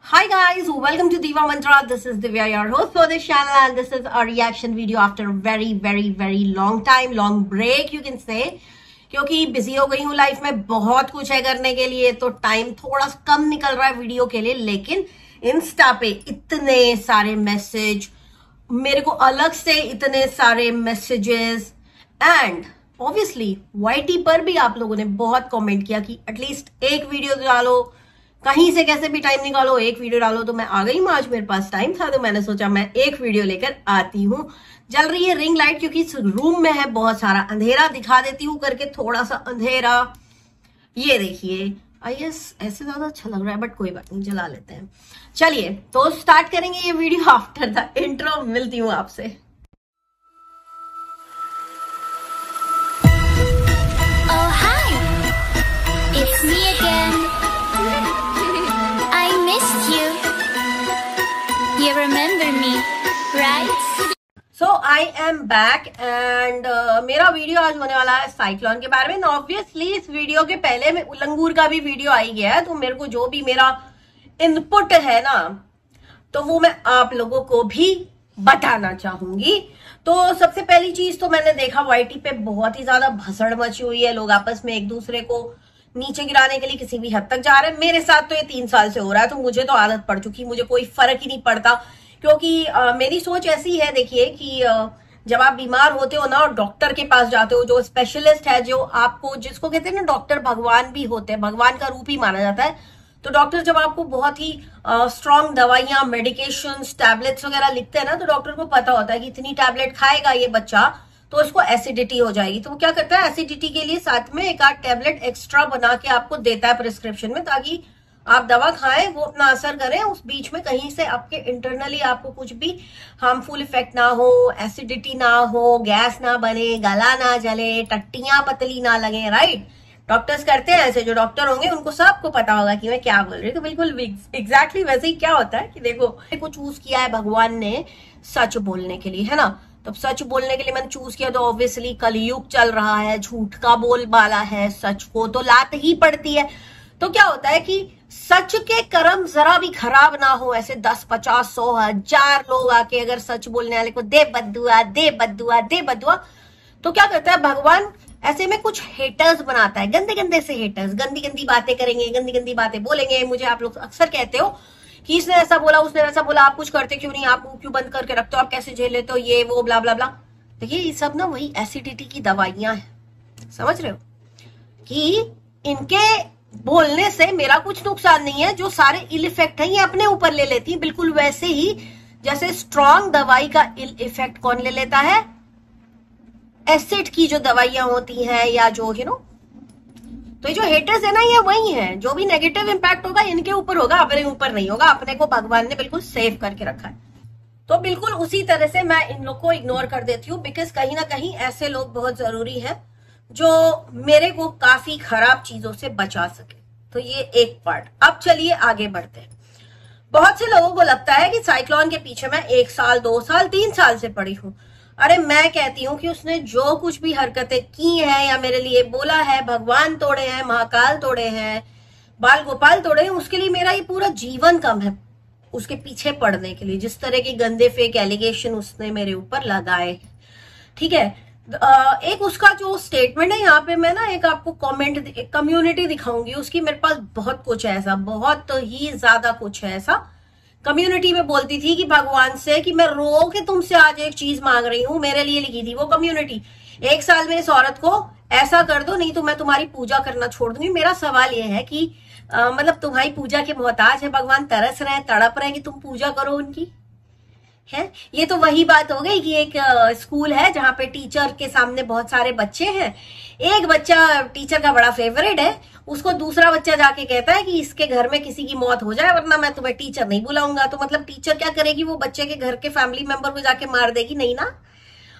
Hi guys, welcome to Diva Mantra. This is Divya, your host for this channel, and this is a reaction video after a very long time, long break you can say. क्योंकि busy हो गई हूँ life में, बहुत कुछ है करने के लिए, तो टाइम थोड़ा कम निकल रहा है वीडियो के लिए। लेकिन इंस्टा पे इतने सारे मैसेज, मेरे को अलग से इतने सारे मैसेजेस, एंड ऑब्वियसली YT पर भी आप लोगों ने बहुत कमेंट किया कि एटलीस्ट एक वीडियो डालो, कहीं से कैसे भी टाइम निकालो, एक वीडियो डालो। तो मैं आ गई हूँ, आज मेरे पास टाइम था तो मैंने सोचा मैं एक वीडियो लेकर आती हूँ। जल रही है रिंग लाइट क्योंकि इस रूम में है बहुत सारा अंधेरा, दिखा देती हूँ करके थोड़ा सा अंधेरा। ये देखिए, आई गेस ऐसे ज्यादा अच्छा लग रहा है बट कोई बात नहीं, जला लेते हैं। चलिए तो स्टार्ट करेंगे ये वीडियो आफ्टर द इंट्रो। मिलती हूँ आपसे। Oh hi, it's me again. I missed you. You remember me, right? So I am back and मेरा वीडियो आज होने वाला है साइक्लोन के बारे में। ऑब्वियसली इस वीडियो के पहले में उलंगूर का भी वीडियो आ ही गया है, तो मेरे को जो भी मेरा इनपुट है ना, तो वो मैं आप लोगों को भी बताना चाहूंगी। तो सबसे पहली चीज तो मैंने देखा YT पे बहुत ही ज्यादा भसड़ मची हुई है, लोग आपस में एक दूसरे को नीचे गिराने के लिए किसी भी हद तक जा रहे हैं। मेरे साथ तो ये 3 साल से हो रहा है, तो मुझे तो आदत पड़ चुकी, मुझे कोई फर्क ही नहीं पड़ता। क्योंकि मेरी सोच ऐसी है, देखिए कि जब आप बीमार होते हो ना और डॉक्टर के पास जाते हो, जो स्पेशलिस्ट है, जो आपको, जिसको कहते हैं ना डॉक्टर भगवान भी होते हैं, भगवान का रूप ही माना जाता है। तो डॉक्टर जब आपको बहुत ही स्ट्रांग दवाइयां, मेडिकेशन, टैबलेट्स वगैरह लिखते हैं ना, तो डॉक्टर को पता होता है कि इतनी टैबलेट खाएगा ये बच्चा तो उसको एसिडिटी हो जाएगी। तो वो क्या करता है, एसिडिटी के लिए साथ में एक आध टैबलेट एक्स्ट्रा बना के आपको देता है प्रिस्क्रिप्शन में, ताकि आप दवा खाएं, वो अपना असर करें, उस बीच में कहीं से आपके इंटरनली आपको कुछ भी हार्मफुल इफेक्ट ना हो, एसिडिटी ना हो, गैस ना बने, गला ना जले, टट्टियां पतली ना लगे। राइट, डॉक्टर्स करते हैं ऐसे, जो डॉक्टर होंगे उनको सबको पता होगा कि मैं क्या बोल रही हूँ। तो बिल्कुल एग्जैक्टली वैसे ही क्या होता है कि देखो चूज किया है भगवान ने सच बोलने के लिए, है ना। तो सच बोलने के लिए मैंने चूज किया, तो ऑब्वियसली कलयुग चल रहा है, झूठ का बोलबाला है, सच को तो लात ही पड़ती है। तो क्या होता है कि सच के कर्म जरा भी खराब ना हो, ऐसे 10, 50, 100, 1000 लोग आके अगर सच बोलने वाले को दे बद्दुआ, दे बद्दुआ, दे बद्दुआ, तो क्या करता है भगवान, ऐसे में कुछ हेटर्स बनाता है, गंदे गंदे से हेटर्स, गंदी गंदी बातें करेंगे, गंदी गंदी बातें बोलेंगे। मुझे आप लोग अक्सर कहते हो कि इसने ऐसा बोला, उसने वैसा बोला, आप कुछ करते क्यों नहीं, आप मुंह क्यों बंद करके रखते हो, आप कैसे झेल लेते हो, ये वो ब्ला ब्ला ब्ला। देखिए ये सब ना वही एसिडिटी की दवाइयां हैं, समझ रहे हो, कि इनके बोलने से मेरा कुछ नुकसान नहीं है, जो सारे इल इफेक्ट है ये अपने ऊपर ले लेती है। बिल्कुल वैसे ही जैसे स्ट्रॉन्ग दवाई का इल इफेक्ट कौन ले लेता है, एसिड की जो दवाइयां होती हैं, या जो तो ये जो हेटर्स है ना, ये वही है, जो भी नेगेटिव इंपैक्ट होगा इनके ऊपर होगा, अपने ऊपर नहीं होगा। अपने को भगवान ने बिल्कुल सेव करके रखा है, तो बिल्कुल उसी तरह से मैं इन लोग को इग्नोर कर देती हूँ, बिकॉज कहीं ना कहीं ऐसे लोग बहुत जरूरी है जो मेरे को काफी खराब चीजों से बचा सके। तो ये एक पार्ट। अब चलिए आगे बढ़ते हैं। बहुत से लोगों को लगता है कि साइक्लोन के पीछे मैं 1 साल, 2 साल, 3 साल से पड़ी हूँ। अरे मैं कहती हूँ कि उसने जो कुछ भी हरकतें की हैं या मेरे लिए बोला है, भगवान तोड़े हैं, महाकाल तोड़े हैं, बाल गोपाल तोड़े हैं, उसके लिए मेरा ये पूरा जीवन कम है उसके पीछे पड़ने के लिए, जिस तरह के गंदे फेक एलिगेशन उसने मेरे ऊपर लगाए। ठीक है, एक उसका जो स्टेटमेंट है, यहाँ पे मैं ना एक आपको कमेंट, एक कम्युनिटी दिखाऊंगी उसकी। मेरे पास बहुत कुछ है ऐसा, बहुत ही ज्यादा कुछ है ऐसा। कम्युनिटी में बोलती थी कि भगवान से कि मैं रो के तुमसे आज एक चीज मांग रही हूँ, मेरे लिए लिखी थी वो कम्युनिटी, 1 साल में इस औरत को ऐसा कर दो, नहीं तो मैं तुम्हारी पूजा करना छोड़ दूंगी। मेरा सवाल यह है कि मतलब तुम्हारी पूजा के मोहताज है भगवान, तरस रहे हैं, तड़प रहे हैं कि तुम पूजा करो उनकी, है। ये तो वही बात हो गई कि एक स्कूल है जहां पे टीचर के सामने बहुत सारे बच्चे हैं, एक बच्चा टीचर का बड़ा फेवरेट है, उसको दूसरा बच्चा जाके कहता है कि इसके घर में किसी की मौत हो जाए वरना मैं तुम्हें टीचर नहीं बुलाऊंगा। तो मतलब टीचर क्या करेगी, वो बच्चे के घर के फैमिली मेंबर को जाके मार देगी? नहीं ना,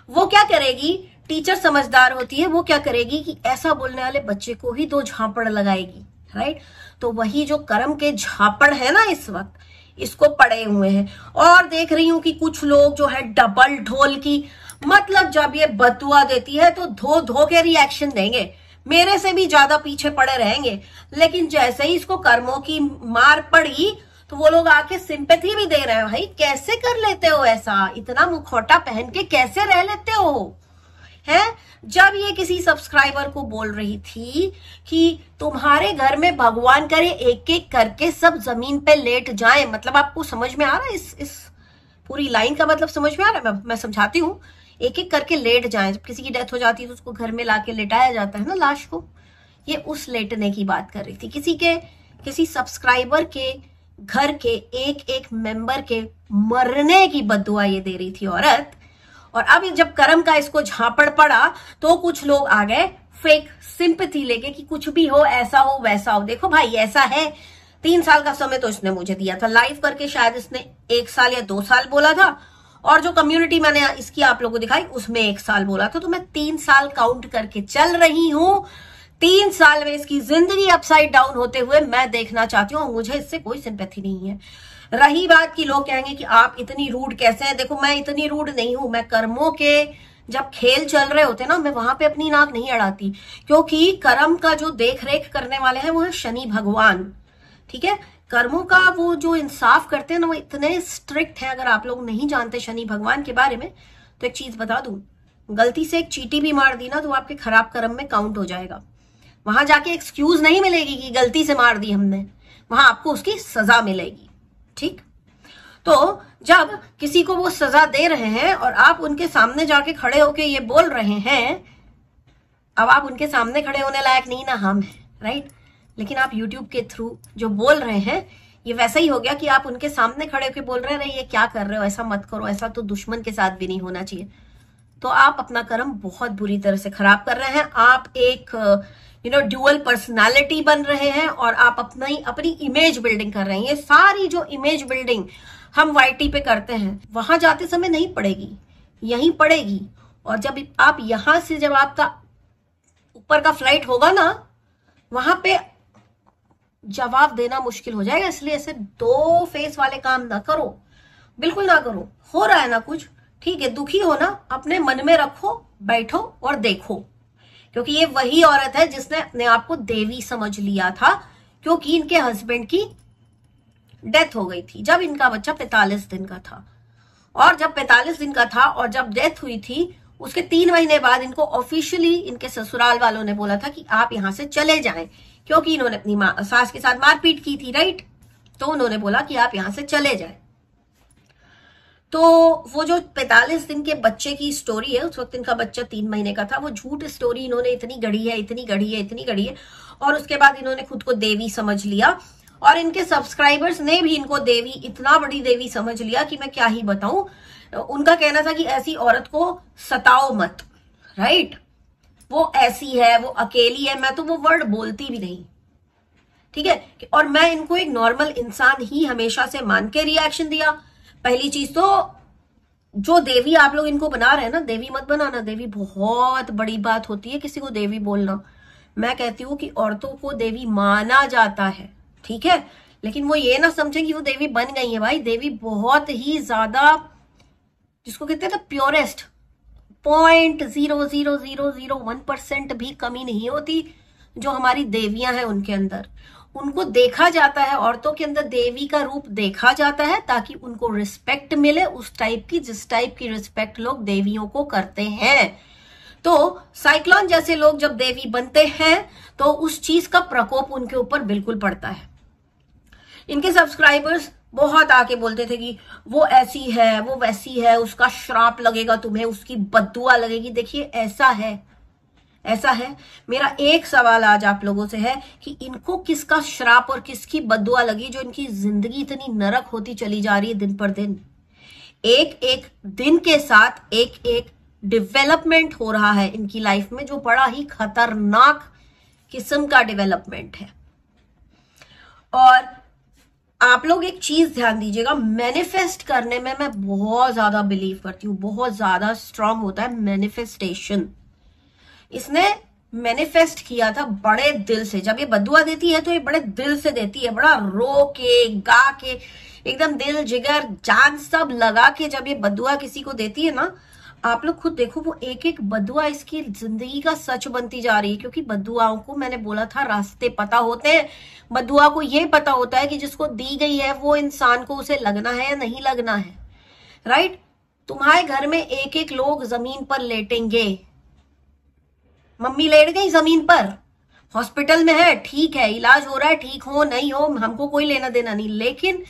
वो क्या करेगी, टीचर समझदार होती है, वो क्या करेगी कि ऐसा बोलने वाले बच्चे को ही 2 झापड़ लगाएगी। राइट, तो वही जो कर्म के झापड़ है ना इस वक्त, इसको पड़े हुए हैं। और देख रही हूं कि कुछ लोग जो है डबल ढोल की, मतलब जब ये बदुआ देती है तो धो धो के रिएक्शन देंगे, मेरे से भी ज्यादा पीछे पड़े रहेंगे। लेकिन जैसे ही इसको कर्मों की मार पड़ी तो वो लोग आके सिंपैथी भी दे रहे हैं। भाई कैसे कर लेते हो ऐसा, इतना मुखौटा पहन के कैसे रह लेते हो, है? जब ये किसी सब्सक्राइबर को बोल रही थी कि तुम्हारे घर में भगवान करे एक एक करके सब जमीन पे लेट जाएं, मतलब आपको समझ में आ रहा है इस पूरी लाइन का मतलब समझ में आ रहा है? मैं समझाती हूँ। एक एक करके लेट जाएं, जब किसी की डेथ हो जाती है तो उसको घर में लाके लेटाया जाता है ना लाश को, ये उस लेटने की बात कर रही थी। किसी सब्सक्राइबर के घर के एक एक मेंबर के मरने की बद्दुआ ये दे रही थी औरत। और अब जब कर्म का इसको झापड़ पड़ा तो कुछ लोग आ गए फेक सिंपैथी लेके कि कुछ भी हो, ऐसा हो वैसा हो। देखो भाई ऐसा है, 3 साल का समय तो इसने मुझे दिया था लाइव करके, शायद इसने 1 साल या 2 साल बोला था, और जो कम्युनिटी मैंने इसकी आप लोगों को दिखाई उसमें 1 साल बोला था। तो मैं 3 साल काउंट करके चल रही हूं। 3 साल में इसकी जिंदगी अपसाइड डाउन होते हुए मैं देखना चाहती हूँ, मुझे इससे कोई सिंपैथी नहीं है। रही बात कि लोग कहेंगे कि आप इतनी रूड कैसे हैं, देखो मैं इतनी रूड नहीं हूं। मैं कर्मों के जब खेल चल रहे होते ना, मैं वहां पे अपनी नाक नहीं अड़ाती, क्योंकि कर्म का जो देख रेख करने वाले हैं वो है शनि भगवान, ठीक है? कर्मों का वो जो इंसाफ करते हैं ना, वो इतने स्ट्रिक्ट है। अगर आप लोग नहीं जानते शनि भगवान के बारे में तो एक चीज बता दूं, गलती से एक चींटी भी मार दी ना तो आपके खराब कर्म में काउंट हो जाएगा। वहां जाके एक्सक्यूज नहीं मिलेगी कि गलती से मार दी हमने, वहां आपको उसकी सजा मिलेगी, ठीक? तो जब किसी को वो सजा दे रहे हैं और आप उनके सामने जाके खड़े होके ये बोल रहे हैं, अब आप उनके सामने खड़े होने लायक नहीं ना हम हैं, राइट? लेकिन आप YouTube के थ्रू जो बोल रहे हैं ये वैसा ही हो गया कि आप उनके सामने खड़े होके बोल रहे हैं ये क्या कर रहे हो, ऐसा मत करो, ऐसा तो दुश्मन के साथ भी नहीं होना चाहिए। तो आप अपना कर्म बहुत बुरी तरह से खराब कर रहे हैं। आप एक ड्यूअल पर्सनालिटी बन रहे हैं और आप अपनी इमेज बिल्डिंग कर रहे हैं। ये सारी जो इमेज बिल्डिंग हम YT पे करते हैं वहां जाते समय नहीं पड़ेगी, यहीं पड़ेगी। और जब आप यहां से जब आपका ऊपर का फ्लाइट होगा ना, वहां पे जवाब देना मुश्किल हो जाएगा। इसलिए ऐसे 2 फेस वाले काम ना करो, बिल्कुल ना करो। हो रहा है ना कुछ, ठीक है, दुखी हो ना, अपने मन में रखो, बैठो और देखो, क्योंकि ये वही औरत है जिसने अपने आप को देवी समझ लिया था, क्योंकि इनके हस्बैंड की डेथ हो गई थी जब इनका बच्चा 45 दिन का था। और जब 45 दिन का था और जब डेथ हुई थी उसके 3 महीने बाद इनको ऑफिशियली इनके ससुराल वालों ने बोला था कि आप यहां से चले जाएं, क्योंकि इन्होंने अपनी सास के साथ मारपीट की थी, राइट? तो उन्होंने बोला कि आप यहां से चले जाएं। तो वो जो 45 दिन के बच्चे की स्टोरी है, उस वक्त इनका बच्चा 3 महीने का था, वो झूठ स्टोरी इन्होंने इतनी गढ़ी है और उसके बाद इन्होंने खुद को देवी समझ लिया। और इनके सब्सक्राइबर्स ने भी इनको देवी, इतना बड़ी देवी समझ लिया कि मैं क्या ही बताऊं। उनका कहना था कि ऐसी औरत को सताओ मत, राइट? वो ऐसी है, वो अकेली है। मैं तो वो वर्ड बोलती भी नहीं, ठीक है? और मैं इनको एक नॉर्मल इंसान ही हमेशा से मान के रिएक्शन दिया। पहली चीज तो जो देवी आप लोग इनको बना रहे हैं ना, देवी मत बनाना। देवी बहुत बड़ी बात होती है किसी को देवी बोलना। मैं कहती हूँ कि औरतों को देवी माना जाता है, ठीक है? लेकिन वो ये ना समझें कि वो देवी बन गई है। भाई देवी बहुत ही ज्यादा, जिसको कहते हैं ना प्योरेस्ट, 0.00001% भी कमी नहीं होती जो हमारी देवियां हैं उनके अंदर। उनको देखा जाता है, औरतों के अंदर देवी का रूप देखा जाता है ताकि उनको रिस्पेक्ट मिले, उस टाइप की जिस टाइप की रिस्पेक्ट लोग देवियों को करते हैं। तो साइक्लोन जैसे लोग जब देवी बनते हैं तो उस चीज का प्रकोप उनके ऊपर बिल्कुल पड़ता है। इनके सब्सक्राइबर्स बहुत आके बोलते थे कि वो ऐसी है, वो वैसी है, उसका श्राप लगेगा तुम्हें, उसकी बद्दुआ लगेगी। देखिए ऐसा है। मेरा एक सवाल आज आप लोगों से है कि इनको किसका श्राप और किसकी बद्दुआ लगी जो इनकी जिंदगी इतनी नरक होती चली जा रही है दिन पर दिन। एक एक दिन के साथ एक एक डेवलपमेंट हो रहा है इनकी लाइफ में, जो बड़ा ही खतरनाक किस्म का डेवलपमेंट है। और आप लोग एक चीज ध्यान दीजिएगा, मैनिफेस्ट करने में मैं बहुत ज्यादा बिलीव करती हूँ, बहुत ज्यादा स्ट्रांग होता है मैनिफेस्टेशन। इसने मैनिफेस्ट किया था बड़े दिल से। जब ये बद्दुआ देती है तो ये बड़े दिल से देती है, बड़ा रो के गा के, एकदम दिल जिगर जान सब लगा के जब ये बद्दुआ किसी को देती है ना, आप लोग खुद देखो, वो एक एक बदुआ इसकी जिंदगी का सच बनती जा रही है। क्योंकि बदुआओं को मैंने बोला था रास्ते पता होते हैं, बदुआ को ये पता होता है कि जिसको दी गई है वो इंसान को उसे लगना है या नहीं लगना है, राइट। तुम्हारे घर में एक एक लोग जमीन पर लेटेंगे। मम्मी लेट गई जमीन पर, हॉस्पिटल में है, ठीक है, इलाज हो रहा है, ठीक हो नहीं हो हमको कोई लेना देना नहीं, लेकिन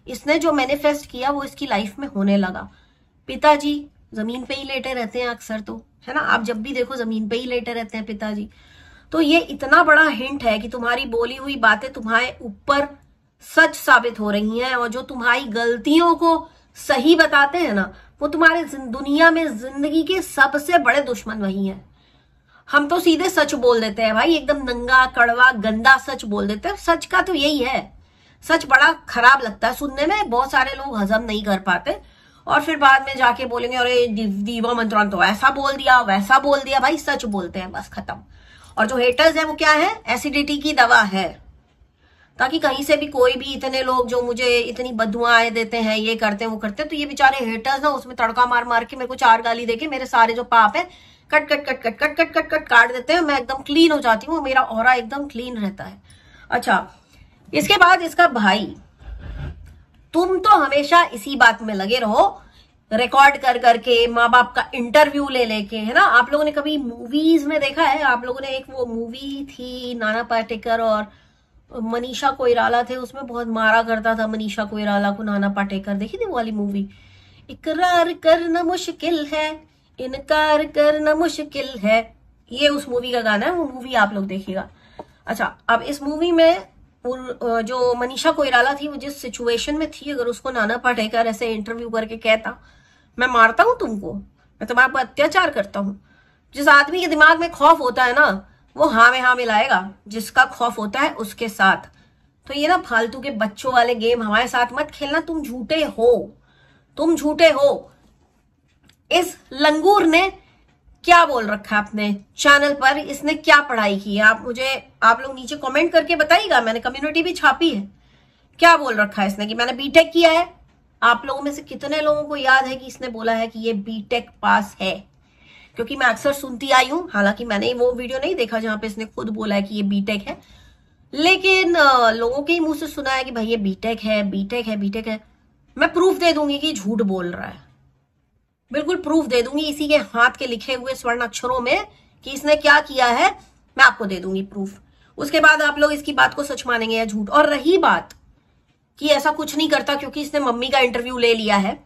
इसने जो मैनिफेस्ट किया वो इसकी लाइफ में होने लगा। पिताजी जमीन पे ही लेटे रहते हैं अक्सर, तो है ना, आप जब भी देखो जमीन पे ही लेटे रहते हैं पिताजी। तो ये इतना बड़ा हिंट है कि तुम्हारी बोली हुई बातें तुम्हारे ऊपर सच साबित हो रही हैं, और जो तुम्हारी गलतियों को सही बताते हैं ना, वो तुम्हारे दुनिया में जिंदगी के सबसे बड़े दुश्मन वही हैं। हम तो सीधे सच बोल देते हैं भाई, एकदम नंगा कड़वा गंदा सच बोल देते हैं। सच का तो यही है, सच बड़ा खराब लगता है सुनने में, बहुत सारे लोग हजम नहीं कर पाते, और फिर बाद में जाके बोलेंगे अरे दीवा मंत्रान तो ऐसा बोल दिया वैसा बोल दिया। भाई सच बोलते हैं बस, खत्म। और जो हेटर्स है वो क्या है, एसिडिटी की दवा है, ताकि कहीं से भी कोई भी, इतने लोग जो मुझे इतनी बददुआएं देते हैं, ये करते हैं वो करते हैं, तो ये बेचारे हेटर्स ना उसमें तड़का मार मार के मेरे को 4 गाली देके मेरे सारे जो पाप है cut cut cut cut cut cut cut cut काट देते हैं। मैं एकदम क्लीन हो जाती हूँ, मेरा ऑरा एकदम क्लीन रहता है। अच्छा, इसके बाद इसका भाई, तुम तो हमेशा इसी बात में लगे रहो, रिकॉर्ड कर करके, माँ बाप का इंटरव्यू ले लेके, है ना। आप लोगों ने कभी मूवीज में देखा है, आप लोगों ने एक वो मूवी थी नाना पाटेकर और मनीषा कोइराला थे, उसमें बहुत मारा करता था मनीषा कोइराला को नाना पाटेकर, देखी थी वो वाली मूवी। इकरार करना मुश्किल है, इनकार करना मुश्किल है, ये उस मूवी का गाना है, वो मूवी आप लोग देखिएगा। अच्छा, अब इस मूवी में जो मनीषा कोइराला थी वो जिस सिचुएशन में थी, अगर उसको नाना पाटेकर ऐसे इंटरव्यू करके कहता मैं मारता हूं तुमको, मैं तुम्हारे पर अत्याचार करता हूं, जिस आदमी के दिमाग में खौफ होता है ना, वो हाँ में हाँ मिलाएगा जिसका खौफ होता है उसके साथ। तो ये ना फालतू के बच्चों वाले गेम हमारे साथ मत खेलना, तुम झूठे हो, तुम झूठे हो। इस लंगूर ने क्या बोल रखा है अपने चैनल पर, इसने क्या पढ़ाई की है, आप लोग नीचे कमेंट करके बताइएगा, मैंने कम्युनिटी भी छापी है। क्या बोल रखा है इसने कि मैंने बीटेक किया है। आप लोगों में से कितने लोगों को याद है कि इसने बोला है कि ये बीटेक पास है? क्योंकि मैं अक्सर सुनती आई हूं, हालांकि मैंने वो वीडियो नहीं देखा जहां पे इसने खुद बोला है कि ये बीटेक है, लेकिन लोगों के ही मुंह से सुना है कि भाई ये बीटेक है, बीटेक है, बीटेक है। मैं प्रूफ दे दूंगी कि झूठ बोल रहा है, बिल्कुल प्रूफ दे दूंगी इसी के हाथ के लिखे हुए स्वर्ण अक्षरों में कि इसने क्या किया है, मैं आपको दे दूंगी प्रूफ। उसके बाद आप लोग इसकी बात को सच मानेंगे या झूठ। और रही बात कि ऐसा कुछ नहीं करता क्योंकि इसने मम्मी का इंटरव्यू ले लिया है,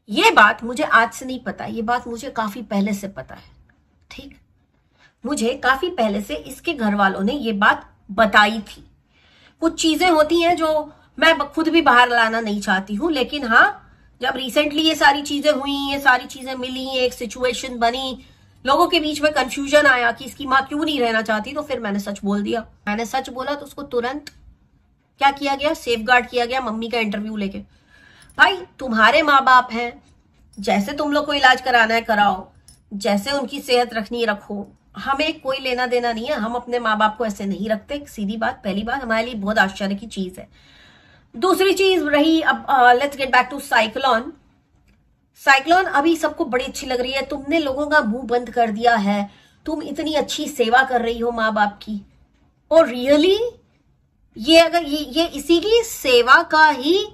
ये बात मुझे आज से नहीं पता, ये बात मुझे काफी पहले से पता है, ठीक। मुझे काफी पहले से इसके घर वालों ने ये बात बताई थी। कुछ चीजें होती हैं जो मैं खुद भी बाहर लाना नहीं चाहती हूं, लेकिन हाँ, जब रिसेंटली ये सारी चीजें हुई, ये सारी चीजें मिली, एक सिचुएशन बनी, लोगों के बीच में कंफ्यूजन आया कि इसकी माँ क्यों नहीं रहना चाहती, तो फिर मैंने सच बोल दिया। मैंने सच बोला तो उसको तुरंत क्या किया गया, सेफगार्ड किया गया मम्मी का इंटरव्यू लेके। भाई तुम्हारे माँ बाप हैं, जैसे तुम लोग को इलाज कराना है कराओ, जैसे उनकी सेहत रखनी है रखो, हमें कोई लेना देना नहीं है। हम अपने माँ बाप को ऐसे नहीं रखते, सीधी बात। पहली बात, हमारे लिए बहुत आश्चर्य की चीज है। दूसरी चीज रही, अब let's get back to cyclone. Cyclone अभी सबको बड़ी अच्छी लग रही है, तुमने लोगों का मुंह बंद कर दिया है, तुम इतनी अच्छी सेवा कर रही हो माँ बाप की, और रियली ये अगर ये इसी की सेवा का ही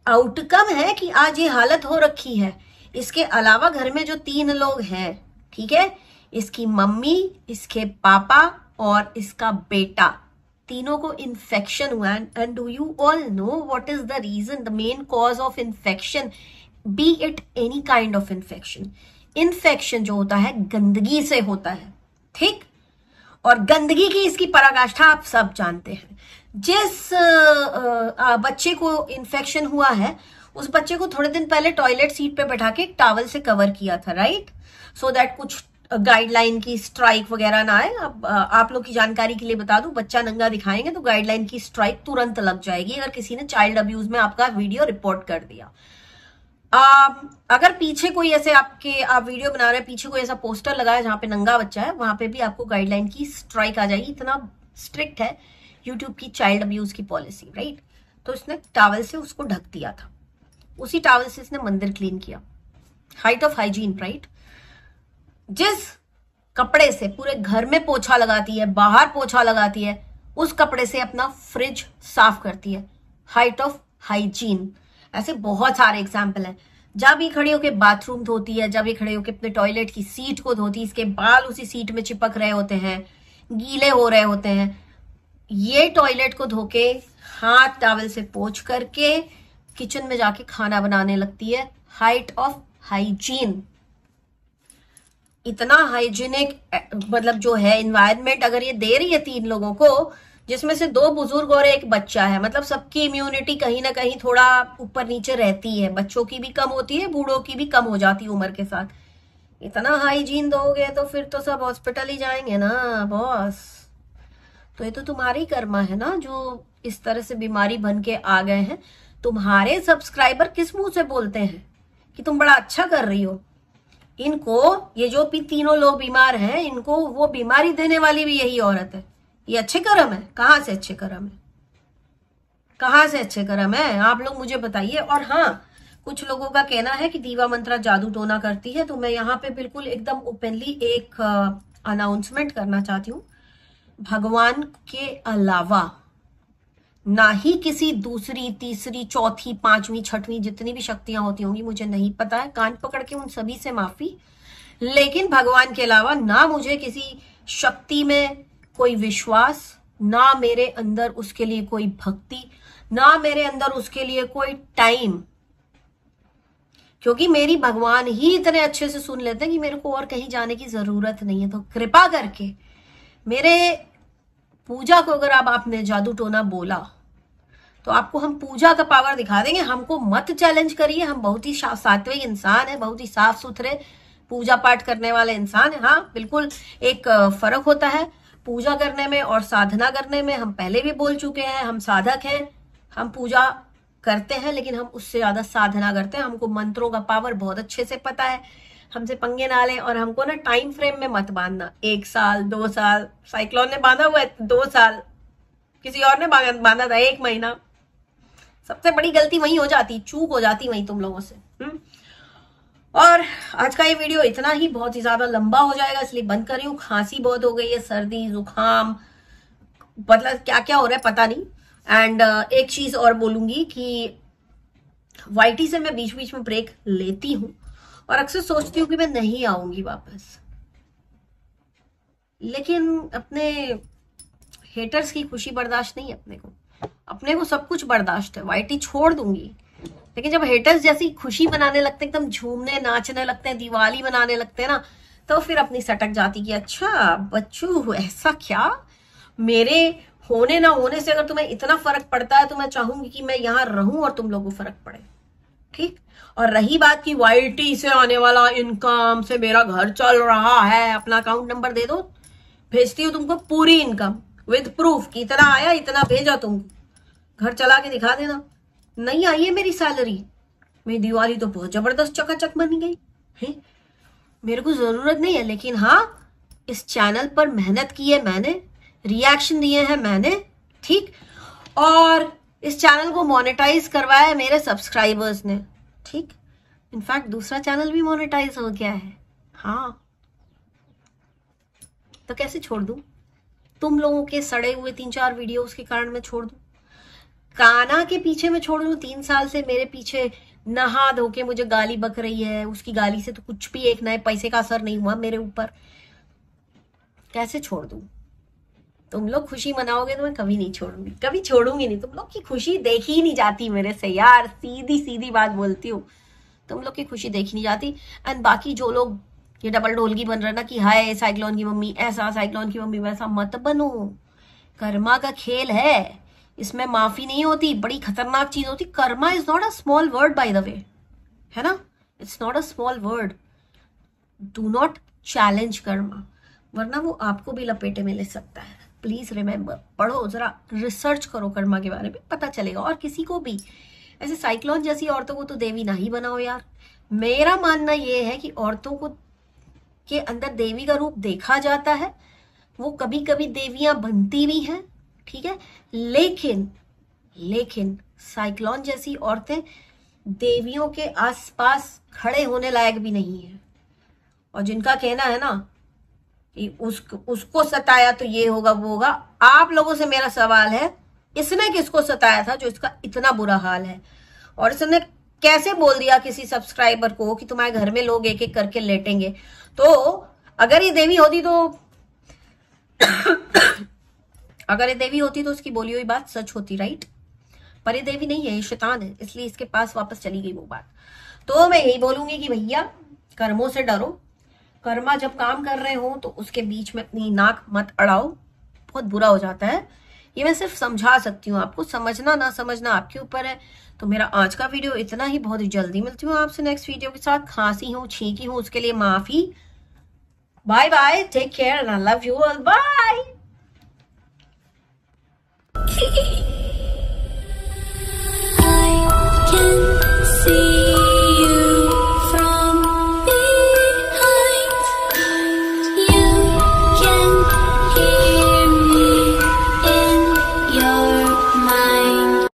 आउटकम है कि आज ये हालत हो रखी है। इसके अलावा घर में जो 3 लोग हैं, ठीक है, इसकी मम्मी, इसके पापा और इसका बेटा, तीनों को इन्फेक्शन हुआ। And do you all know what is the reason, the main cause of infection, be it any kind of infection. Infection जो होता है गंदगी से होता है, ठीक। और गंदगी की इसकी पराकाष्ठा आप सब जानते हैं। जिस बच्चे को इन्फेक्शन हुआ है, उस बच्चे को थोड़े दिन पहले टॉयलेट सीट पे बैठा के एक टॉवल से कवर किया था, राइट, सो दैट कुछ गाइडलाइन की स्ट्राइक वगैरह ना आए। अब आप लोग की जानकारी के लिए बता दूं, बच्चा नंगा दिखाएंगे तो गाइडलाइन की स्ट्राइक तुरंत लग जाएगी अगर किसी ने चाइल्ड अब्यूज में आपका वीडियो रिपोर्ट कर दिया। अगर पीछे कोई ऐसे आप वीडियो बना रहे हैं, पीछे कोई ऐसा पोस्टर लगा है जहां पे नंगा बच्चा है, वहां पे भी आपको गाइडलाइन की स्ट्राइक आ जाएगी। इतना स्ट्रिक्ट है यूट्यूब की चाइल्ड अब्यूज की पॉलिसी, राइट। तो इसने टॉवल से उसको ढक दिया था, उसी टॉवल से इसने मंदिर क्लीन किया। Height of hygiene, right. जिस कपड़े से पूरे घर में पोछा लगाती है, बाहर पोछा लगाती है, उस कपड़े से अपना फ्रिज साफ करती है, हाइट ऑफ हाइजीन। ऐसे बहुत सारे एग्जाम्पल हैं। जब ये खड़ी होके बाथरूम धोती है, जब ये खड़े होके अपने टॉयलेट की सीट को धोती है, इसके बाल उसी सीट में चिपक रहे होते हैं, गीले हो रहे होते हैं, ये टॉयलेट को धोके हाथ टॉवल से पोंछ करके किचन में जाके खाना बनाने लगती है, हाइट ऑफ हाइजीन। इतना हाइजीनिक मतलब जो है इन्वायरमेंट अगर ये दे रही है 3 लोगों को, जिसमें से 2 बुजुर्ग और 1 बच्चा है, मतलब सबकी इम्यूनिटी कहीं ना कहीं थोड़ा ऊपर नीचे रहती है, बच्चों की भी कम होती है, बूढ़ों की भी कम हो जाती है उम्र के साथ। इतना हाइजीन दोगे तो फिर तो सब हॉस्पिटल ही जाएंगे ना बॉस। तो ये तो तुम्हारी कर्मा है ना जो इस तरह से बीमारी बन के आ गए हैं। तुम्हारे सब्सक्राइबर किस मुंह से बोलते हैं कि तुम बड़ा अच्छा कर रही हो? इनको, ये जो भी 3 लोग बीमार हैं, इनको वो बीमारी देने वाली भी यही औरत है। ये अच्छे कर्म है? कहां से अच्छे कर्म है? कहां से अच्छे कर्म है? आप लोग मुझे बताइए। और हाँ, कुछ लोगों का कहना है कि दीवा मंत्रा जादू टोना करती है, तो मैं यहाँ पे बिल्कुल एकदम ओपनली एक अनाउंसमेंट करना चाहती हूँ। भगवान के अलावा ना ही किसी दूसरी, तीसरी, चौथी, 5वीं, 6वीं जितनी भी शक्तियां होती होंगी मुझे नहीं पता है, कान पकड़ के उन सभी से माफी। लेकिन भगवान के अलावा ना मुझे किसी शक्ति में कोई विश्वास, ना मेरे अंदर उसके लिए कोई भक्ति, ना मेरे अंदर उसके लिए कोई टाइम, क्योंकि मेरी भगवान ही इतने अच्छे से सुन लेते हैं कि मेरे को और कहीं जाने की जरूरत नहीं है। तो कृपा करके मेरे पूजा को अगर आपने जादू टोना बोला तो आपको हम पूजा का पावर दिखा देंगे। हमको मत चैलेंज करिए, हम बहुत ही सात्विक इंसान है, बहुत ही साफ सुथरे पूजा पाठ करने वाले इंसान है। हाँ बिल्कुल एक फर्क होता है पूजा करने में और साधना करने में। हम पहले भी बोल चुके हैं, हम साधक हैं, हम पूजा करते हैं लेकिन हम उससे ज्यादा साधना करते हैं। हमको मंत्रों का पावर बहुत अच्छे से पता है। हमसे पंगे ना लें और हमको ना टाइम फ्रेम में मत बांधना। 1 साल 2 साल, साइक्लोन ने बांधा हुआ है 2 साल, किसी और ने बांधा था 1 महीना। सबसे बड़ी गलती वही हो जाती, चूक हो जाती वही तुम लोगों से। और आज का ये वीडियो इतना ही, बहुत ही ज्यादा लंबा हो जाएगा इसलिए बंद कर रही हूँ। खांसी बहुत हो गई है, सर्दी जुकाम, मतलब क्या क्या हो रहा है पता नहीं। एंड एक चीज और बोलूंगी कि वाईटी से मैं बीच बीच में ब्रेक लेती हूँ और अक्सर सोचती हूँ कि मैं नहीं आऊंगी वापस, लेकिन अपने हेटर्स की खुशी बर्दाश्त नहीं है अपने को सब कुछ बर्दाश्त है। वाईटी छोड़ दूंगी, लेकिन जब हेटर्स जैसी खुशी मनाने लगते हैं, एकदम झूमने नाचने लगते हैं, दिवाली मनाने लगते हैं ना, तो फिर अपनी सटक जाती कि अच्छा बच्चू ऐसा क्या, मेरे होने ना होने से अगर तुम्हें इतना फर्क पड़ता है तो मैं चाहूंगी कि मैं यहाँ रहूं और तुम लोगों को फर्क पड़े, ठीक। और रही बात की वाईटी से आने वाला इनकम से मेरा घर चल रहा है, अपना अकाउंट नंबर दे दो, भेजती हूँ तुमको पूरी इनकम विद प्रूफ कि इतना आया इतना भेजा, तुम घर चला के दिखा देना। नहीं आई है मेरी सैलरी, मेरी दिवाली तो बहुत जबरदस्त चकाचक बन गई है, मेरे को जरूरत नहीं है। लेकिन हाँ, इस चैनल पर मेहनत की है मैंने, रिएक्शन दिए हैं मैंने, ठीक, और इस चैनल को मोनेटाइज करवाया है मेरे सब्सक्राइबर्स ने, ठीक। इनफैक्ट दूसरा चैनल भी मोनेटाइज हो गया है। हाँ, तो कैसे छोड़ दूं? तुम लोगों के सड़े हुए 3-4 वीडियोस के कारण मैं छोड़ दूं? काना के पीछे मैं छोड़ दूं? 3 साल से मेरे पीछे नहा धो के मुझे गाली बक रही है, उसकी गाली से तो कुछ भी एक नए पैसे का असर नहीं हुआ मेरे ऊपर, कैसे छोड़ दूं? तुम लोग खुशी मनाओगे तो मैं कभी नहीं छोड़ूंगी, कभी छोड़ूंगी नहीं। तुम लोग की खुशी देखी ही नहीं जाती मेरे से यार, सीधी सीधी बात बोलती हूँ, तुम लोग की खुशी देखी नहीं जाती। एंड बाकी जो लोग ये डबल ढोलकी बन रहा ना कि हाय साइक्लोन की मम्मी ऐसा, साइक्लोन की मम्मी वैसा, मत बनो। कर्मा का खेल है, इसमें माफी नहीं होती, बड़ी खतरनाक चीज होती। Karma is not a small word by the way, है ना, it's not a small word. Do not challenge Karma, वरना वो आपको भी लपेटे में ले सकता है। प्लीज रिमेम्बर, पढ़ो जरा, रिसर्च करो कर्मा के बारे में, पता चलेगा। और किसी को भी ऐसे साइक्लोन जैसी औरतों को तो देवी ना ही बनाओ यार। मेरा मानना यह है कि औरतों को के अंदर देवी का रूप देखा जाता है, वो कभी कभी देवियां बनती भी हैं, ठीक है, लेकिन साइक्लोन जैसी औरतें देवियों के आसपास खड़े होने लायक भी नहीं है। और जिनका कहना है ना कि उसको सताया तो ये होगा वो होगा, आप लोगों से मेरा सवाल है, इसने किसको सताया था जो इसका इतना बुरा हाल है? और इसने कैसे बोल दिया किसी सब्सक्राइबर को कि तुम्हारे घर में लोग एक एक करके लेटेंगे? तो अगर ये देवी होती तो अगर ये देवी होती तो उसकी बोली हुई बात सच होती, राइट? पर ये देवी नहीं है, ये शैतान है, इसलिए इसके पास वापस चली गई वो बात। तो मैं यही बोलूंगी कि भैया कर्मों से डरो, कर्मा जब काम कर रहे हो तो उसके बीच में अपनी नाक मत अड़ाओ, बहुत बुरा हो जाता है। ये मैं सिर्फ समझा सकती हूँ आपको, समझना ना समझना आपके ऊपर है। तो मेरा आज का वीडियो इतना ही, बहुत ही जल्दी मिलती हूँ आपसे नेक्स्ट वीडियो के साथ। खांसी हूँ, छींकी हूँ, उसके लिए माफी। Bye bye, take care and I love you all, bye. Mind.